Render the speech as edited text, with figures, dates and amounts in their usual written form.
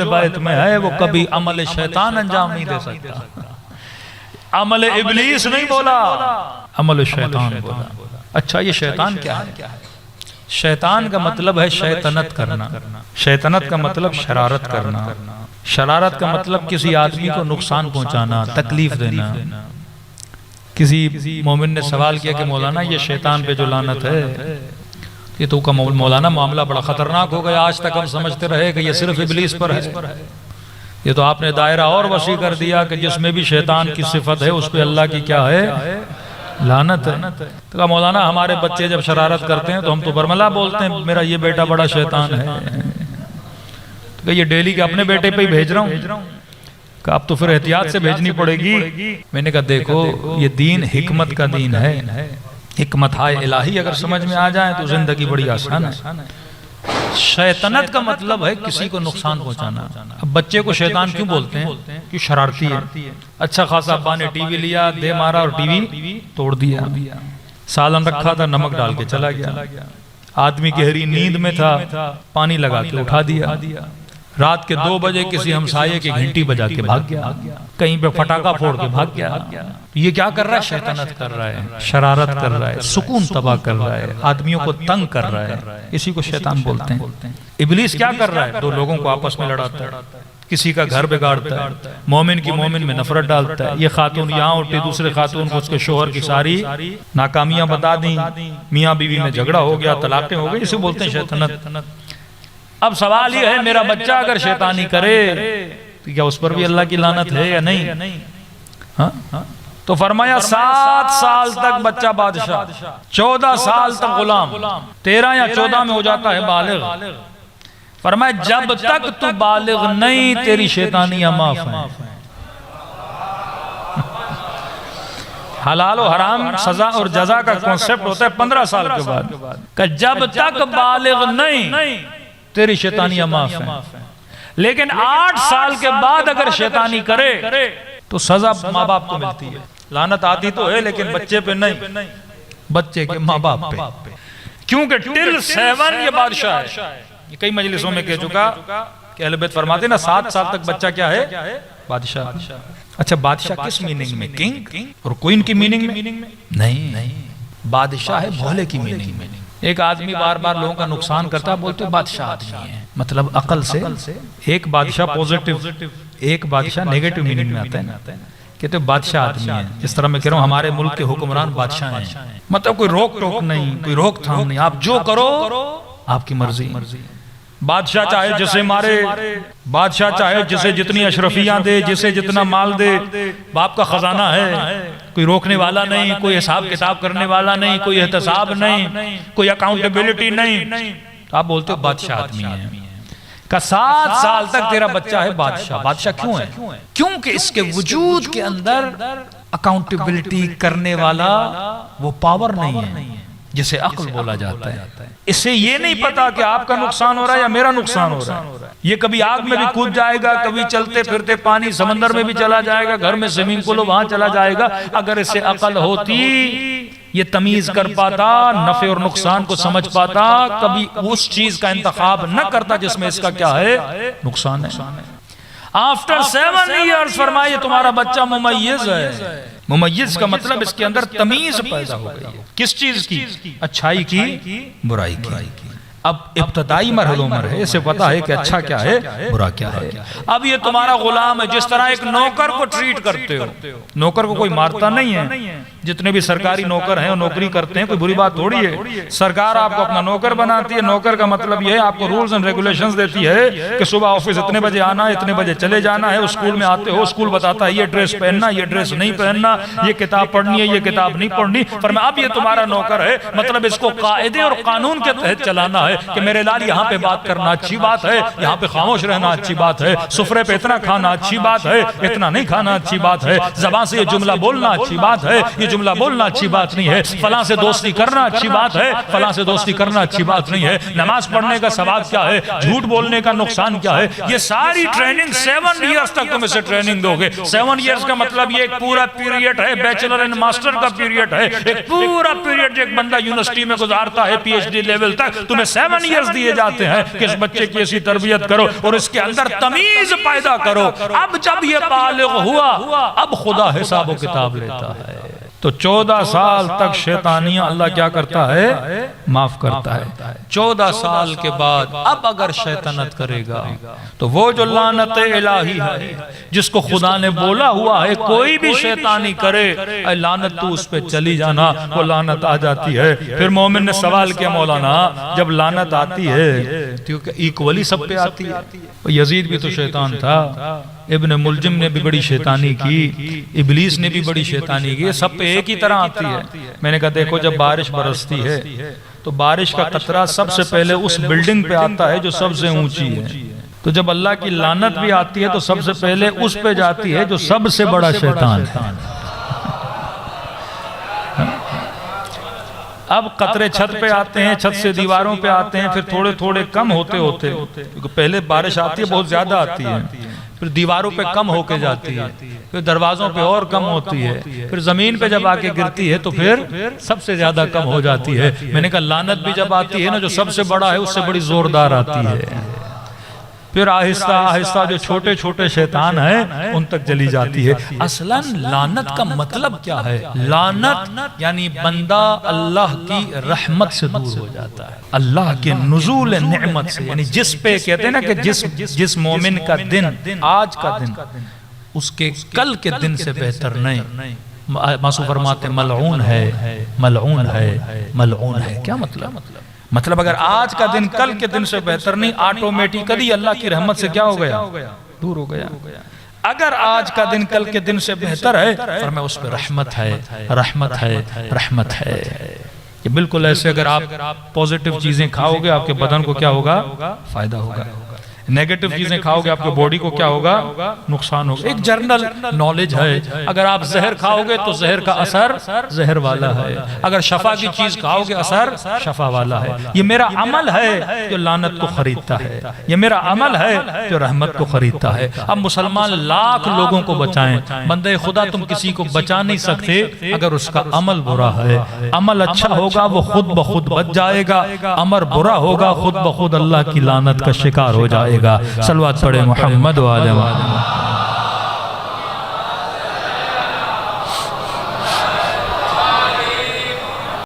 بیت میں ہے وہ کبھی عمل شیطان انجام نہیں دے سکتا. عمل ابلیس نہیں بولا، عمل شیطان بولا. اچھا یہ شیطان کیا ہے؟ شیطان کا مطلب ہے شیطنت کرنا. شیطنت کا مطلب شرارت کرنا. شرارت کا مطلب کسی آدمی کو نقصان پہنچانا، تکلیف دینا. کسی مومن نے سوال کیا کہ مولانا یہ شیطان پہ جو لعنت ہے یہ تو کا مولانا معاملہ بڑا خطرناک ہو گیا، آج تک ہم سمجھتے رہے کہ یہ صرف ابلیس پر ہے. یہ تو آپ نے دائرہ اور وسیع کر دیا کہ جس میں بھی شیطان کی صفت ہے اس پہ اللہ کی کیا ہے؟ لعنت ہے. تو کہا مولانا ہمارے بچے جب شرارت کرتے ہیں تو ہم تو برملا بولتے ہیں میرا یہ بیٹا بڑا شیطان ہے. تو کہا یہ ڈیلی کے اپنے بیٹے پہ ہی بھیج رہا ہوں. کہا اب تو پھر احتیاط سے بھیجنی پڑے گی. میں نے کہا دیکھو یہ دین حکمت کا دین ہے. حکمت ہائے الہی اگر سمجھ میں آ جائیں تو زندگی بڑی آسان ہے. شیطنت کا مطلب ہے کسی کو نقصان پہنچانا. اب بچے کو شیطان کیوں بولتے ہیں؟ کہ شرارتی ہے. اچھا خاصا ابا نے ٹی وی لیا، دے مارا اور ٹی وی توڑ دیا. سالن رکھا تھا نمک ڈال کے چلا گیا. آدمی گہری نیند میں تھا، پانی لگا کے اٹھا دیا. رات کے 2 بجے کسی ہمسائے کی گھنٹی بجا کے بھاگ گیا. کہیں پہ پٹاخہ پھوڑ کے بھاگ گیا. یہ کیا کر رہا ہے؟ شیطنت کر رہا ہے، شرارت کر رہا ہے، سکون تباہ کر رہا ہے، آدمیوں کو تنگ کر رہا ہے. اسی کو شیطان بولتے ہیں. ابلیس کیا کر رہا ہے؟ 2 لوگوں کو آپس میں لڑاتا ہے، کسی کا گھر بگاڑتا ہے، مومن کی مومن میں نفرت ڈالتا ہے. یہ خاتون یہاں اٹھی، دوسرے خاتون کو اس کے شوہر کی ساری ناکامیاں بتا دیں، میاں بیوی میں جھگڑا ہو گیا، طلاقیں ہو گئی. اسے بولتے ہیں شیطنت. اب سوال یہ ہے میرا بچہ اگر شیطانی کرے تو کیا اس پر بھی اللہ کی لعنت ہے یا نہیں؟ تو فرمایا 7 سال تک بچہ بادشاہ، 14 سال تک غلام، 13 یا 14 میں ہو جاتا ہے بالغ. فرمایا جب تک تو بالغ نہیں تیری شیطانیاں معاف ہیں. حلال و حرام سزا اور جزا کا کنسپٹ ہوتا ہے 15 سال کے بعد کہ جب تک بالغ نہیں تیری شیطانیاں معاف ہیں. لیکن 8 سال کے بعد اگر شیطانی کرے تو سزا ماں باپ کو ملتی ہے. لعنت آتی تو ہے لیکن بچے پہ نہیں، بچے کے ماں باپ پہ. کیونکہ ٹل 7 یہ بادشاہ ہے. یہ کئی مجلسوں میں کہہ چکا کہ اہل بیت فرماتے ہیں نا 7 سال تک بچہ کیا ہے؟ بادشاہ. اچھا بادشاہ کس میننگ میں؟ کنگ اور کوئن کی میننگ میں نہیں. بادشاہ ہے بھولے کی میننگ میں. ایک آدمی بار بار لوگوں کا نقصان کرتا ہے، بولتے بادشاہ آدمی ہے، مطلب عقل سے. ایک بادشاہ پوزیٹیو، ایک بادشاہ نیگیٹو میننگ میں آتا ہے. کہتے بادشاہ آدمی ہے. جس طرح میں کہہ رہا ہوں ہمارے ملک کے حکمران بادشاہ ہیں، مطلب کوئی روک ٹوک نہیں، کوئی روک تھام نہیں، آپ جو کرو آپ کی مرضی. بادشاہ چاہے جسے مارے، بادشاہ چاہے جسے جتنی اشرفیاں دے، جسے جتنا مال دے. باپ کا خزانہ ہے، کوئی روکنے والا نہیں، کوئی حساب کتاب کرنے والا نہیں، کوئی احتساب نہیں، کوئی اکاؤنٹیبلٹی نہیں. آپ بولتے ہو بادشاہ آدمی ہے. کہ 7 سال تک تیرا بچہ ہے بادشاہ. بادشاہ کیوں ہے؟ کیونکہ اس کے وجود کے اندر اکاؤنٹیبلٹی کرنے والا وہ پاور نہیں ہے جسے عقل بولا جاتا ہے. اسے یہ نہیں پتا کہ آپ کا نقصان ہو رہا ہے یا میرا نقصان ہو رہا ہے. یہ کبھی آگ میں بھی کود جائے گا، کبھی چلتے پھرتے پانی سمندر میں بھی چلا جائے گا، گھر میں سوئمنگ پول وہاں چلا جائے گا. اگر اسے عقل ہوتی یہ تمیز کر پاتا، نفع اور نقصان کو سمجھ پاتا، کبھی اس چیز کا انتخاب نہ کرتا جس میں اس کا کیا ہے؟ نقصان ہے. آفٹر 7 ایئرز فرمائے تمہارا بچہ ممیز ہے. ممیز کا مطلب اس کے اندر تمیز پیدا ہو گئی ہے. کس چیز کی؟ اچھائی کی، برائی کی. اب ابتدائی مرحلوں میں ہے، اسے پتا ہے کہ اچھا کیا ہے، برا کیا ہے. اب یہ تمہارا غلام ہے. جس طرح ایک نوکر کو ٹریٹ کرتے ہو، نوکر کو کوئی مارتا نہیں ہے. جتنے بھی سرکاری نوکر ہیں اور نوکری کرتے ہیں کوئی بری بات تھوڑی ہے. سرکار آپ کو اپنا نوکر بناتی ہے. نوکر کا مطلب یہ ہے آپ کو رولز اینڈ ریگولیشنز دیتی ہے کہ صبح آفس اتنے بجے آنا ہے، اتنے بجے چلے جانا ہے. اسکول میں آتے ہو، اسکول بتاتا ہے یہ ڈریس پہننا، یہ ڈریس نہیں پہننا، یہ کتاب پڑھنی ہے، یہ کتاب نہیں پڑھنی. فرمایا اب یہ تمہارا نوکر ہے، مطلب اس کو قاعدے اور قانون کے تحت چلانا ہے کہ میرے لال یہاں پہ بات کرنا اچھی بات ہے، یہاں پہ خاموش رہنا اچھی بات ہے، سفرے پہ اتنا کھانا اچھی بات ہے، اتنا نہیں کھانا اچھی بات ہے، زبان سے یہ جملہ بولنا اچھی بات ہے، یہ جملہ بولنا اچھی بات نہیں ہے، فلاں سے دوستی کرنا اچھی بات ہے، فلاں سے دوستی کرنا اچھی بات نہیں ہے. نماز پڑھنے کا ثواب کیا ہے، جھوٹ بولنے کا نقصان کیا ہے. یہ ساری ٹریننگ 7 ایئرز تک تم اسے ٹریننگ دو گے. 7 ایئرز کا مطلب یہ ایک پورا پیریڈ ہے، بیچلر اینڈ ماسٹر کا پیریڈ ہے. ایک پورا پیریڈ جو ایک بندہ یونیورسٹی میں گزارتا ہے پی ایچ ڈی لیول تک، تمہیں 7 7 ایئرز دیے جاتے ہیں کہ اس بچے کی ایسی تربیت کرو اور اس کے اندر تمیز پیدا کرو. اب جب یہ بالغ ہوا اب خدا حساب و کتاب لیتا ہے. تو 14 سال تک شیطانیاں اللہ کیا کرتا ہے؟ معاف کرتا ہے. 14 سال کے بعد اب اگر شیطنت کرے گا تو وہ جو لعنت الہی ہے جس کو خدا نے بولا ہوا ہے کوئی بھی شیطانی کرے اے لعنت تو اس پہ چلی جانا، وہ لعنت آ جاتی ہے. پھر مومن نے سوال کیا مولانا جب لعنت آتی ہے تو ایکولی سب پہ آتی ہے؟ یزید بھی تو شیطان تھا، ابن ملجم نے بھی بڑی شیطانی کی، ابلیس نے بھی بڑی شیطانی کی، سب پہ ایک ہی طرح آتی ہے. میں نے کہا دیکھو جب بارش برستی ہے تو بارش کا قطرہ سب سے پہلے اس بلڈنگ پہ آتا ہے جو سب سے اونچی ہے. تو جب اللہ کی لعنت بھی آتی ہے تو سب سے پہلے اس پہ جاتی ہے جو سب سے بڑا شیطان ہے. اب قطرے چھت پہ آتے ہیں، چھت سے دیواروں پہ آتے ہیں، پھر تھوڑے تھوڑے کم ہوتے ہوتے، کیونکہ پہلے بارش آتی ہے بہت زیادہ آتی ہے، پھر دیواروں پہ کم ہو کے جاتی ہے، پھر دروازوں پہ اور کم ہوتی ہے، پھر زمین پہ جب آ کے گرتی ہے تو پھر سب سے زیادہ کم ہو جاتی ہے. میں نے کہا لعنت بھی جب آتی ہے نا جو سب سے بڑا ہے اس سے بڑی زوردار آتی ہے. پھر آہستہ آہستہ جو چھوٹے چھوٹے شیطان ہیں ان تک چلی جاتی ہے. اصلاً لعنت کا مطلب کیا ہے؟ لعنت یعنی بندہ اللہ کی رحمت سے دور ہو جاتا ہے، اللہ کے نزول نعمت سے. یعنی جس پہ کہتے ہیں نا کہ جس مومن کا دن آج کا دن اس کے کل کے دن سے بہتر نہیں. معصوم فرماتے ملعون ہے ملعون ہے ملعون ہے. کیا مطلب اگر آج کا دن کل کے دن سے بہتر نہیں، آٹومیٹیکلی اللہ کی رحمت سے کیا ہو گیا؟ دور ہو گیا. اگر آج کا دن کل کے دن سے بہتر ہے فرمایا اس پہ رحمت ہے رحمت ہے رحمت ہے. یہ بالکل ایسے اگر آپ پوزیٹیو چیزیں کھاؤ گے آپ کے بدن کو کیا ہوگا؟ فائدہ ہوگا. نیگیٹو چیزیں کھاؤ گے آپ کے باڈی کو کیا ہوگا؟ نقصان ہوگا. ایک جرنل نالج ہے، اگر آپ زہر کھاؤ گے تو زہر کا اثر زہر والا ہے، اگر شفا کی چیز کھاؤ گے اثر شفا والا ہے. یہ میرا عمل ہے جو لعنت کو خریدتا ہے، یہ میرا عمل ہے جو رحمت کو خریدتا ہے. اب مسلمان لاکھ لوگوں کو بچائیں، بندے خدا تم کسی کو بچا نہیں سکتے اگر اس کا عمل برا ہے. عمل اچھا ہوگا وہ خود بخود بچ جائے گا، عمل برا ہوگا خود بخود اللہ کی لعنت کا شکار ہو جائے گا. صلوات پڑھے محمد و آلہ محمد.